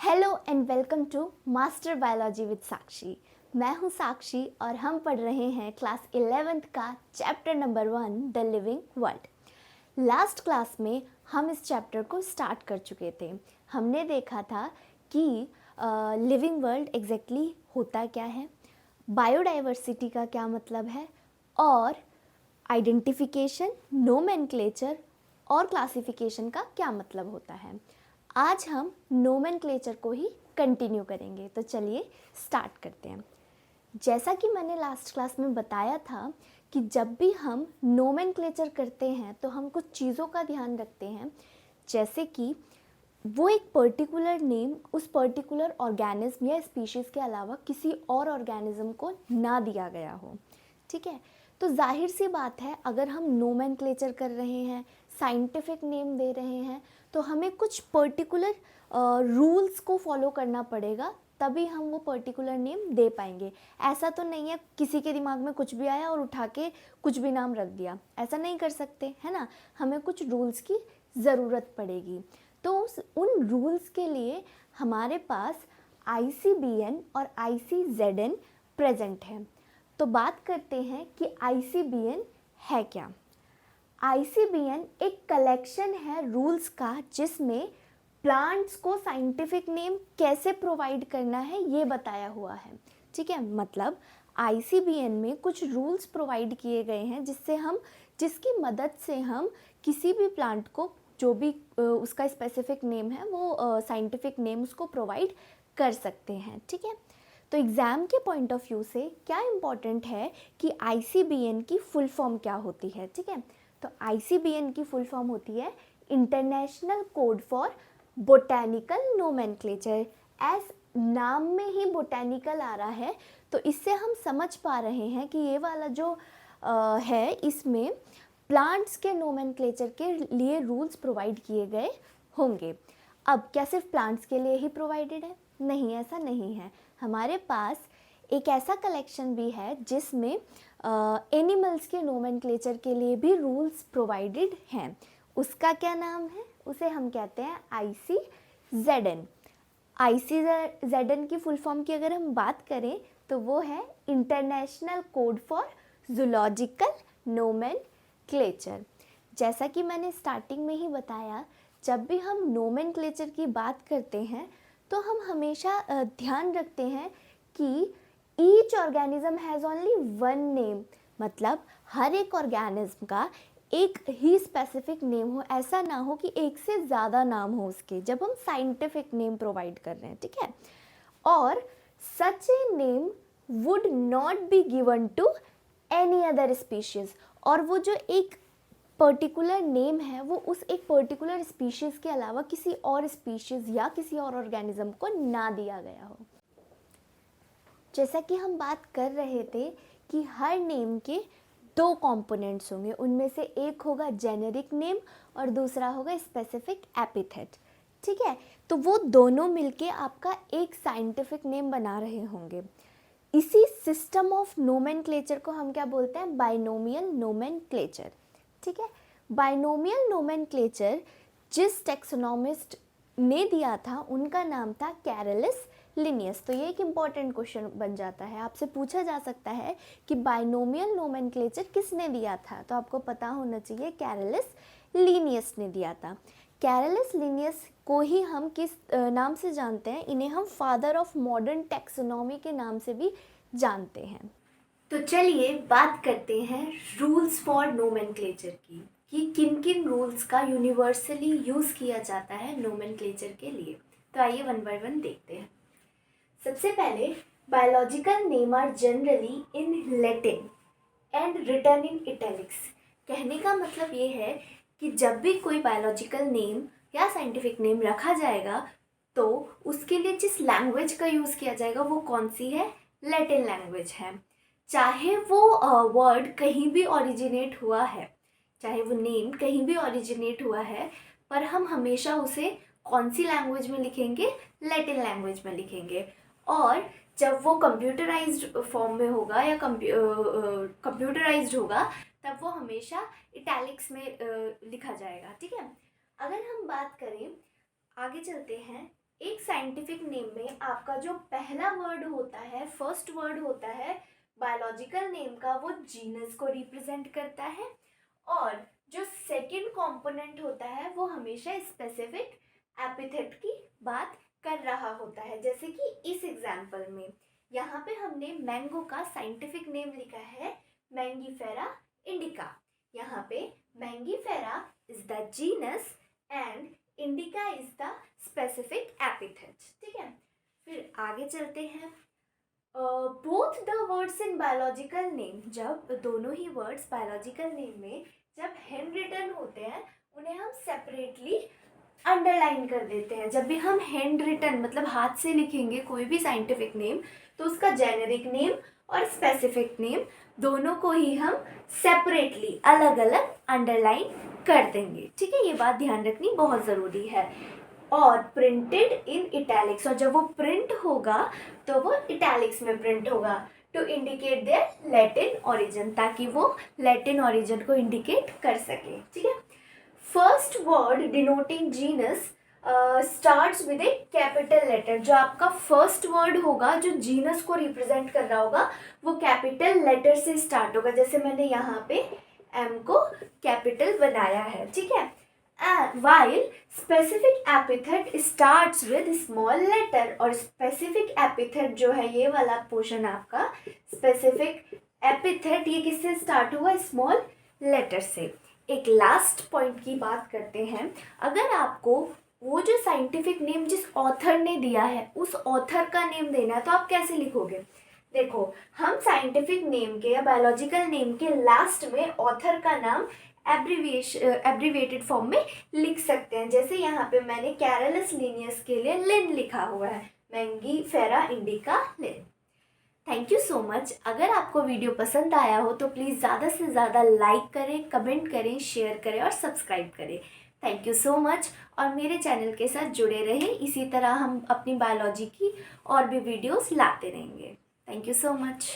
Hello and welcome to master biology with Sakshi. मैं हूं साक्षी और हम पढ़ रहे हैं क्लास 11th का chapter number 1 the living world. Last class में हम इस चैप्टर को स्टार्ट कर चुके थे। हमने देखा था कि लिविंग वर्ल्ड एग्जैक्टली होता क्या है, बायोडाइवर्सिटी का क्या मतलब है और आइडेंटिफिकेशन, नोमेनक्लेचर और क्लासिफिकेशन का क्या मतलब होता है। आज हम नोमेनक्लेचर को ही कंटिन्यू करेंगे, तो चलिए स्टार्ट करते हैं। जैसा कि मैंने लास्ट क्लास में बताया था कि जब भी हम नोमेनक्लेचर करते हैं तो हम कुछ चीज़ों का ध्यान रखते हैं, जैसे कि वो एक पर्टिकुलर नेम उस पर्टिकुलर ऑर्गेनिज्म या स्पीशीज़ के अलावा किसी और ऑर्गेनिज्म को ना दिया गया हो। ठीक है, तो जाहिर सी बात है, अगर हम नोमेनक्लेचर कर रहे हैं, साइंटिफिक नेम दे रहे हैं, तो हमें कुछ पर्टिकुलर रूल्स को फॉलो करना पड़ेगा, तभी हम वो पर्टिकुलर नेम दे पाएंगे। ऐसा तो नहीं है किसी के दिमाग में कुछ भी आया और उठा के कुछ भी नाम रख दिया, ऐसा नहीं कर सकते, है ना। हमें कुछ रूल्स की ज़रूरत पड़ेगी। तो उन रूल्स के लिए हमारे पास ICBN और ICZN प्रेजेंट है। तो बात करते हैं कि ICBN है क्या। ICBN एक कलेक्शन है रूल्स का, जिसमें प्लांट्स को साइंटिफिक नेम कैसे प्रोवाइड करना है ये बताया हुआ है। ठीक है, मतलब ICBN में कुछ रूल्स प्रोवाइड किए गए हैं जिसकी मदद से हम किसी भी प्लांट को जो भी उसका स्पेसिफिक नेम है वो साइंटिफिक नेम उसको प्रोवाइड कर सकते हैं। ठीक है, तो एग्ज़ाम के पॉइंट ऑफ व्यू से क्या इम्पॉर्टेंट है कि ICBN की फुल फॉर्म क्या होती है। ठीक है, तो ICBN की फुल फॉर्म होती है international code for botanical nomenclature. S नाम में ही बोटैनिकल आ रहा है, तो इससे हम समझ पा रहे हैं कि ये वाला जो है, इसमें प्लांट्स के नोमेनक्लेचर के लिए रूल्स प्रोवाइड किए गए होंगे। अब क्या सिर्फ प्लांट्स के लिए ही प्रोवाइडेड है? नहीं, ऐसा नहीं है। हमारे पास एक ऐसा कलेक्शन भी है जिसमें एनिमल्स के नोमेनक्लेचर के लिए भी रूल्स प्रोवाइडेड हैं। उसका क्या नाम है? उसे हम कहते हैं ICZN। ICZN की फुल फॉर्म की अगर हम बात करें तो वो है international code for zoological nomenclature. जैसा कि मैंने स्टार्टिंग में ही बताया, जब भी हम नोमेनक्लेचर की बात करते हैं तो हम हमेशा ध्यान रखते हैं कि each organism has only one name, मतलब हर एक ऑर्गेनिज्म का एक ही स्पेसिफिक नेम हो, ऐसा ना हो कि एक से ज़्यादा नाम हो उसके, जब हम साइंटिफिक नेम प्रोवाइड कर रहे हैं। ठीक है, और such a name would not be given to any other species. और वो जो एक पर्टिकुलर नेम है वो उस एक पर्टिकुलर स्पीशीज़ के अलावा किसी और स्पीशीज़ या किसी और ऑर्गेनिज्म को ना दिया गया हो। जैसा कि हम बात कर रहे थे कि हर नेम के दो कंपोनेंट्स होंगे, उनमें से एक होगा जेनेरिक नेम और दूसरा होगा स्पेसिफिक एपिथेट। ठीक है, तो वो दोनों मिलके आपका एक साइंटिफिक नेम बना रहे होंगे। इसी सिस्टम ऑफ नोमेनक्लेचर को हम क्या बोलते हैं? Binomial nomenclature. ठीक है, बाइनोमियल नोमेनक्लेचर जिस टेक्सोनॉमिस्ट ने दिया था उनका नाम था कैरलिस लिनियस। तो ये एक इम्पॉर्टेंट क्वेश्चन बन जाता है, आपसे पूछा जा सकता है कि बाइनोमियल नोमेनक्लेचर किसने दिया था, तो आपको पता होना चाहिए कैरलिस लिनियस ने दिया था। कैरलिस लिनियस को ही हम किस नाम से जानते हैं? इन्हें हम फादर ऑफ मॉडर्न टेक्सोनॉमी के नाम से भी जानते हैं। तो चलिए बात करते हैं रूल्स फॉर नोमेनक्लेचर की, कि किन किन रूल्स का यूनिवर्सली यूज़ किया जाता है नोमेनक्लेचर के लिए। तो आइए वन बाय वन देखते हैं। सबसे पहले, biological name are generally in Latin and written in italics. कहने का मतलब ये है कि जब भी कोई बायोलॉजिकल नेम या साइंटिफिक नेम रखा जाएगा तो उसके लिए जिस लैंग्वेज का यूज़ किया जाएगा वो कौन सी है? लैटिन लैंग्वेज है। चाहे वो वर्ड कहीं भी ओरिजिनेट हुआ है, चाहे वो नेम कहीं भी ओरिजिनेट हुआ है, पर हम हमेशा उसे कौन सी लैंग्वेज में लिखेंगे? लैटिन लैंग्वेज में लिखेंगे। और जब वो कंप्यूटराइज्ड फॉर्म में होगा या कंप्यूटराइज्ड होगा तब वो हमेशा इटैलिक्स में लिखा जाएगा। ठीक है, अगर हम बात करें, आगे चलते हैं, एक साइंटिफिक नेम में आपका जो पहला वर्ड होता है, फर्स्ट वर्ड होता है बायोलॉजिकल नेम का, वो जीनस को रिप्रेजेंट करता है, और जो सेकंड कंपोनेंट होता है वो हमेशा स्पेसिफिक एपिथेट की बात कर रहा होता है। जैसे कि इस एग्जाम्पल में यहाँ पे हमने मैंगो का साइंटिफिक नेम लिखा है मैंगीफेरा इंडिका। यहाँ पे Mangifera is the genus and indica is the specific epithet. ठीक है, फिर आगे चलते हैं। Both the words in biological name, जब दोनों ही वर्ड्स बायोलॉजिकल नेम में जब हैंड रिटन होते हैं उन्हें हम सेपरेटली अंडरलाइन कर देते हैं। जब भी हम हैंड रिटन मतलब हाथ से लिखेंगे कोई भी साइंटिफिक नेम, तो उसका जेनेरिक नेम और स्पेसिफिक नेम दोनों को ही हम सेपरेटली अलग अलग अंडरलाइन कर देंगे। ठीक है, ये बात ध्यान रखनी बहुत ज़रूरी है। और प्रिंटेड इन इटैलिक्स, और जब वो प्रिंट होगा तो वो इटैलिक्स में प्रिंट होगा to indicate their Latin origin, ताकि वो लैटिन ओरिजिन को इंडिकेट कर सके। ठीक है, first word denoting genus starts with a capital letter. जो आपका फर्स्ट वर्ड होगा जो जीनस को रिप्रेजेंट कर रहा होगा वो कैपिटल लेटर से स्टार्ट होगा। जैसे मैंने यहाँ पे एम को कैपिटल बनाया है। ठीक है, while specific epithet starts with small letter, और specific epithet जो है ये वाला पोर्शन आपका specific epithet, ये किससे स्टार्ट हुआ? स्मॉल लेटर से। एक लास्ट पॉइंट की बात करते हैं। अगर आपको वो जो साइंटिफिक नेम जिस ऑथर ने दिया है उस ऑथर का नेम देना है तो आप कैसे लिखोगे? देखो, हम साइंटिफिक नेम के या बायोलॉजिकल नेम के लास्ट में ऑथर का नाम एब्रीविएटेड फॉर्म में लिख सकते हैं। जैसे यहाँ पे मैंने कैरलस लिनियस के लिए लिन लिखा हुआ है, Mangifera indica Lin. Thank you so much. अगर आपको वीडियो पसंद आया हो तो प्लीज़ ज़्यादा से ज़्यादा लाइक करें, कमेंट करें, शेयर करें और सब्सक्राइब करें। थैंक यू सो मच, और मेरे चैनल के साथ जुड़े रहें। इसी तरह हम अपनी बायोलॉजी की और भी वीडियोस लाते रहेंगे। Thank you so much.